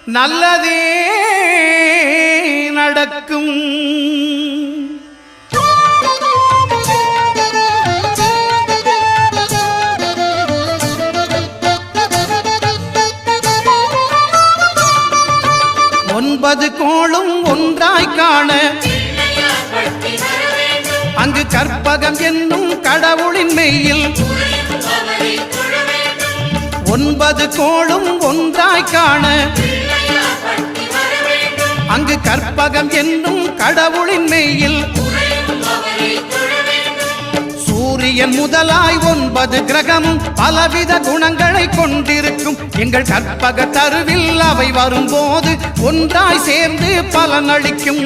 நல்லதே நடக்கும். 9 கோளும் ஒன்றாய் காண அங்கு கற்பகம் என்னும் கடவுளின் மெய்யில் 9 கோளும் ஒன்றாய் காண அங்கு கற்பகம் என்னும் கடவுளின் மெய்யில் சூரியன் முதலாய் 9 கிரகமும் பலவித குணங்களை கொண்டிருக்கும். எங்கள் கற்பக தருவில் அவை வரும்போது ஒன்றாய் சேர்ந்து பலனளிக்கும்.